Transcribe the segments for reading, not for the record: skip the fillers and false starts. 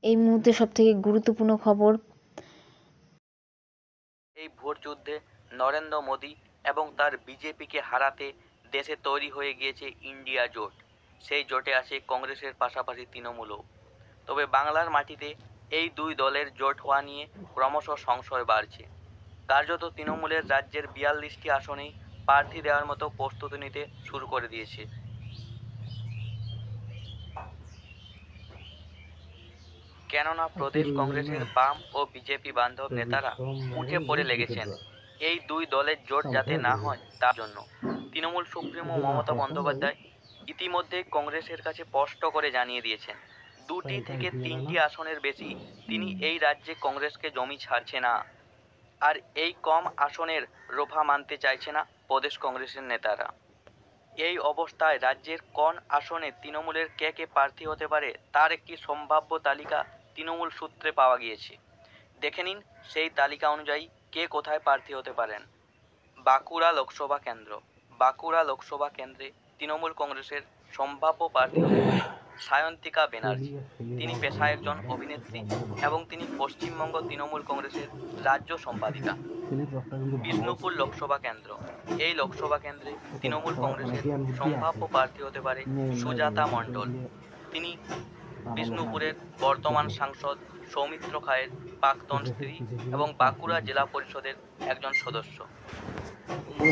এই মুহূর্তে সবথেকে গুরুত্বপূর্ণ খবর। এই ভোট যুদ্ধে নরেন্দ্র মোদী এবং তার বিজেপিকে হারাতে দেশে তৈরি হয়ে গিয়েছে ইন্ডিয়া জোট। সেই জোটে আছে কংগ্রেসের পাশাপাশি তৃণমূলও। তবে বাংলার মাটিতে এই দুই দলের জোট হওয়া নিয়ে ক্রমশ সংশয় বাড়ছে। কার্যত তৃণমূলের রাজ্যের 42টি আসনেই প্রার্থী দেওয়ার মতো প্রস্তুতি নিতে শুরু করে দিয়েছে। কেননা প্রদেশ কংগ্রেসের বাম ও বিজেপি বান্ধব নেতারা উঠে পড়ে লেগেছেন এই দুই দলের জোট যাতে না হয় তার জন্য। তৃণমূল সুপ্রিমো মমতা বন্দ্যোপাধ্যায় ইতিমধ্যেই কংগ্রেসের কাছে স্পষ্ট করে জানিয়ে দিয়েছেন, 2টি থেকে 3টি আসনের বেশি তিনি এই রাজ্যে কংগ্রেসকে জমি ছাড়ছে না। আর এই কম আসনের রোফা মানতে চাইছে না প্রদেশ কংগ্রেসের নেতারা। এই অবস্থায় রাজ্যের কোন আসনে তৃণমূলের কে কে প্রার্থী হতে পারে তার একটি সম্ভাব্য তালিকা তৃণমূল সূত্রে পাওয়া গিয়েছে। দেখে নিন সেই তালিকা অনুযায়ী কে কোথায় প্রার্থী হতে পারেন। বাঁকুড়া লোকসভা কেন্দ্র। বাঁকুড়া লোকসভা কেন্দ্রে তৃণমূল কংগ্রেসের সম্ভাব্য প্রার্থী হতে পারে সায়ন্তিকা ব্যানার্জি। তিনি পেশায় একজন অভিনেত্রী এবং তিনি পশ্চিমবঙ্গ তৃণমূল কংগ্রেসের রাজ্য সম্পাদিকা। বিষ্ণুপুর লোকসভা কেন্দ্র। এই লোকসভা কেন্দ্রে তৃণমূল কংগ্রেসের সম্ভাব্য প্রার্থী হতে পারে সুজাতা মণ্ডল। তিনি বিষ্ণুপুরের বর্তমান সাংসদ সৌমিত্র খায়ের প্রাক্তন স্ত্রী এবং বাঁকুড়া জেলা পরিষদের একজন সদস্য।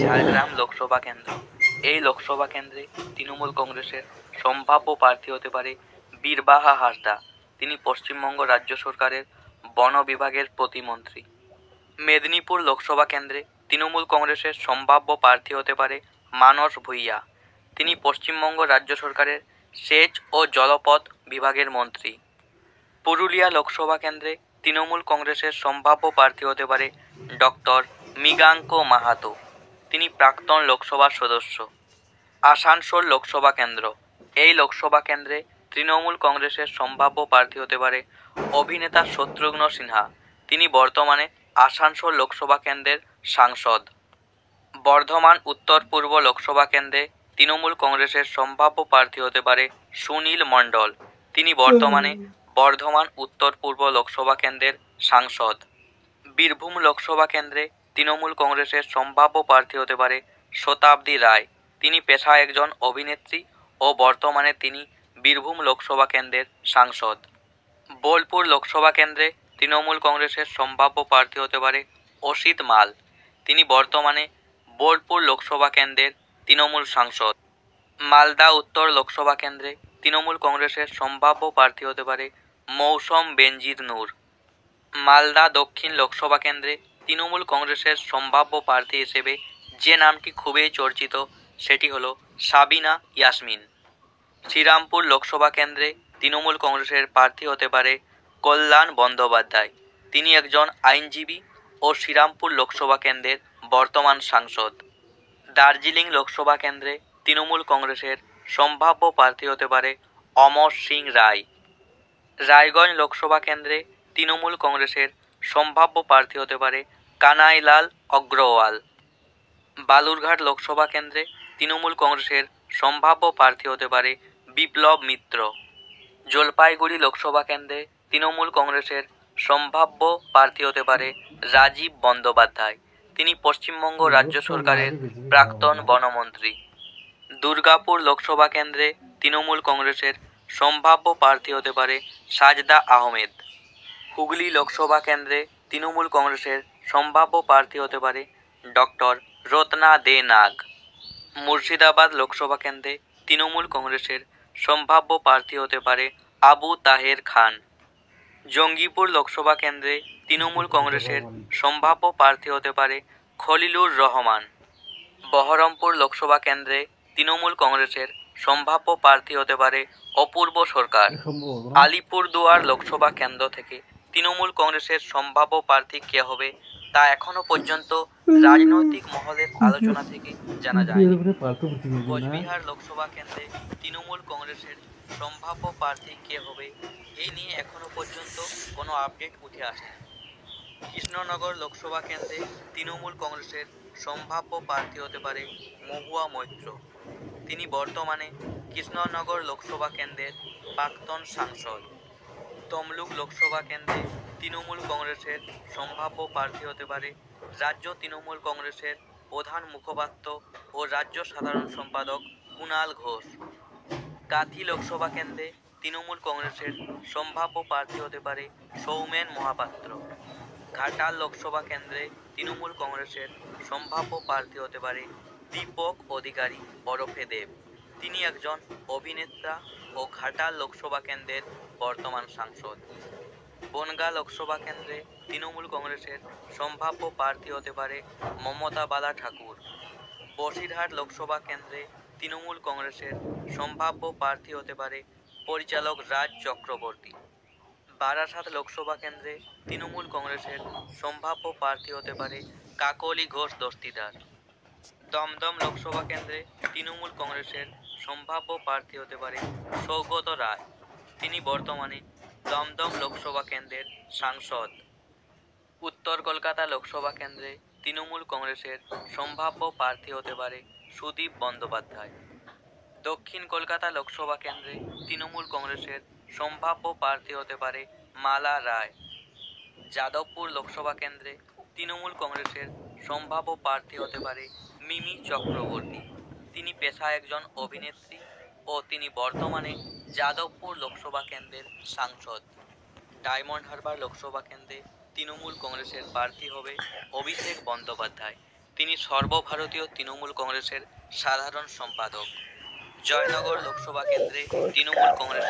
ঝাড়গ্রাম লোকসভা কেন্দ্র। এই লোকসভা কেন্দ্রে তৃণমূল কংগ্রেসের সম্ভাব্য প্রার্থী হতে পারে বীরবাহা হাঁসদা। তিনি পশ্চিমবঙ্গ রাজ্য সরকারের বন বিভাগের প্রতিমন্ত্রী। মেদিনীপুর লোকসভা কেন্দ্রে তৃণমূল কংগ্রেসের সম্ভাব্য প্রার্থী হতে পারে মানস ভূঁইয়া। তিনি পশ্চিমবঙ্গ রাজ্য সরকারের সেচ ও জলপথ বিভাগের মন্ত্রী। পুরুলিয়া লোকসভা কেন্দ্রে তৃণমূল কংগ্রেসের সম্ভাব্য প্রার্থী হতে পারে ডক্টর মৃগাঙ্ক মাহাতো। তিনি প্রাক্তন লোকসভার সদস্য। আসানসোল লোকসভা কেন্দ্র। এই লোকসভা কেন্দ্রে তৃণমূল কংগ্রেসের সম্ভাব্য প্রার্থী হতে পারে অভিনেতা শত্রুঘ্ন সিনহা। তিনি বর্তমানে আসানসোল লোকসভা কেন্দ্রের সাংসদ। বর্ধমান উত্তর পূর্ব লোকসভা কেন্দ্রে তৃণমূল কংগ্রেসের সম্ভাব্য প্রার্থী হতে পারে সুনীল মণ্ডল। তিনি বর্তমানে বর্ধমান উত্তর পূর্ব লোকসভা কেন্দ্রের সাংসদ। বীরভূম লোকসভা কেন্দ্রে তৃণমূল কংগ্রেসের সম্ভাব্য প্রার্থী হতে পারে শতাব্দী রায়। তিনি পেশায় একজন অভিনেত্রী ও বর্তমানে তিনি বীরভূম লোকসভা কেন্দ্রের সাংসদ। বোলপুর লোকসভা কেন্দ্রে তৃণমূল কংগ্রেসের সম্ভাব্য প্রার্থী হতে পারে অসিত মাল। তিনি বর্তমানে বোলপুর লোকসভা কেন্দ্রের তৃণমূল সাংসদ। মালদা উত্তর লোকসভা কেন্দ্রে তৃণমূল কংগ্রেসের সম্ভাব্য প্রার্থী হতে পারে মৌসম বেনজির নূর। মালদা দক্ষিণ লোকসভা কেন্দ্রে তৃণমূল কংগ্রেসের সম্ভাব্য প্রার্থী হিসেবে যে নামটি খুবই চর্চিত সেটি হলো সাবিনা ইয়াসমিন। শ্রীরামপুর লোকসভা কেন্দ্রে তৃণমূল কংগ্রেসের প্রার্থী হতে পারে কল্যাণ বন্দ্যোপাধ্যায়। তিনি একজন আইনজীবী ও শ্রীরামপুর লোকসভা কেন্দ্রের বর্তমান সাংসদ। দার্জিলিং লোকসভা কেন্দ্রে তৃণমূল কংগ্রেসের সম্ভাব্য প্রার্থী হতে পারে অমর সিং রায়। রায়গঞ্জ লোকসভা কেন্দ্রে তৃণমূল কংগ্রেসের সম্ভাব্য প্রার্থী হতে পারে কানাইলাল অগ্রওয়াল। বালুরঘাট লোকসভা কেন্দ্রে তৃণমূল কংগ্রেসের সম্ভাব্য প্রার্থী হতে পারে বিপ্লব মিত্র। জলপাইগুড়ি লোকসভা কেন্দ্রে তৃণমূল কংগ্রেসের সম্ভাব্য প্রার্থী হতে পারে রাজীব বন্দ্যোপাধ্যায়। তিনি পশ্চিমবঙ্গ রাজ্য সরকারের প্রাক্তন বনমন্ত্রী। দুর্গাপুর লোকসভা কেন্দ্রে তৃণমূল কংগ্রেসের সম্ভাব্য প্রার্থী হতে পারে সাজদা আহমেদ। হুগলি লোকসভা কেন্দ্রে তৃণমূল কংগ্রেসের সম্ভাব্য প্রার্থী হতে পারে ডক্টর রত্না দে নাগ। মুর্শিদাবাদ লোকসভা কেন্দ্রে তৃণমূল কংগ্রেসের সম্ভাব্য প্রার্থী হতে পারে আবু তাহের খান। জঙ্গিপুর লোকসভা কেন্দ্রে তৃণমূল কংগ্রেসের সম্ভাব্য প্রার্থী হতে পারে খলিলুর রহমান। বহরমপুর লোকসভা কেন্দ্রে তৃণমূল কংগ্রেসের সম্ভাব্য প্রার্থী হতে পারে অপূর্ব সরকার। আলিপুরদুয়ার লোকসভা কেন্দ্র থেকে তৃণমূল কংগ্রেসের সম্ভাব্য প্রার্থী কে হবে তা এখনো পর্যন্ত রাজনৈতিক মহলের আলোচনা থেকে জানা যায়নি। কোচবিহার লোকসভা কেন্দ্রে তৃণমূল কংগ্রেসের সম্ভাব্য প্রার্থী কে হবে এই নিয়ে এখনো পর্যন্ত কোনো আপডেট উঠে আসেনি। কৃষ্ণনগর লোকসভা কেন্দ্রে তৃণমূল কংগ্রেসের সম্ভাব্য প্রার্থী হতে পারে মহুয়া মৈত্র। তিনি বর্তমানে কৃষ্ণনগর লোকসভা কেন্দ্রের প্রাক্তন সাংসদ। তমলুক লোকসভা কেন্দ্রে তৃণমূল কংগ্রেসের সম্ভাব্য প্রার্থী হতে পারে রাজ্য তৃণমূল কংগ্রেসের প্রধান মুখপাত্র ও রাজ্য সাধারণ সম্পাদক কুণাল ঘোষ। কাঁথি লোকসভা কেন্দ্রে তৃণমূল কংগ্রেসের সম্ভাব্য প্রার্থী হতে পারে সৌমেন মহাপাত্র। ঘাটাল লোকসভা কেন্দ্রে তৃণমূল কংগ্রেসের সম্ভাব্য প্রার্থী হতে পারে দীপক অধিকারী ওরফে দেব। তিনি একজন অভিনেতা ও ঘাটাল লোকসভা কেন্দ্রের বর্তমান সাংসদ। বনগাঁ লোকসভা কেন্দ্রে তৃণমূল কংগ্রেসের সম্ভাব্য প্রার্থী হতে পারে মমতা বালা ঠাকুর। বসিরহাট লোকসভা কেন্দ্রে তৃণমূল কংগ্রেসের সম্ভাব্য প্রার্থী হতে পারে পরিচালক রাজ চক্রবর্তী। বারাসাত লোকসভা কেন্দ্রে তৃণমূল কংগ্রেসের সম্ভাব্য প্রার্থী হতে পারে কাকলি ঘোষ দস্তিদার। দমদম লোকসভা কেন্দ্রে তৃণমূল কংগ্রেসের সম্ভাব্য প্রার্থী হতে পারে সৌগত রায়। তিনি বর্তমানে দমদম লোকসভা কেন্দ্রের সাংসদ। উত্তর কলকাতা লোকসভা কেন্দ্রে তৃণমূল কংগ্রেসের সম্ভাব্য প্রার্থী হতে পারে সুদীপ বন্দ্যোপাধ্যায়। দক্ষিণ কলকাতা লোকসভা কেন্দ্রে তৃণমূল কংগ্রেসের সম্ভাব্য প্রার্থী হতে পারে মালা রায়। যাদবপুর লোকসভা কেন্দ্রে তৃণমূল কংগ্রেসের সম্ভাব্য প্রার্থী হতে পারে মিমি চক্রবর্তী। তিনি পেশায় একজন অভিনেত্রী ও তিনি বর্তমানে যাদবপুর লোকসভা কেন্দ্রের সাংসদ। ডায়মন্ড হারবার লোকসভা কেন্দ্রে তৃণমূল কংগ্রেসের প্রার্থী হবে অভিষেক বন্দ্যোপাধ্যায়। তিনি সর্বভারতীয় তৃণমূল কংগ্রেসের সাধারণ সম্পাদক। জয়নগর লোকসভা কেন্দ্রে তৃণমূল কংগ্রেসের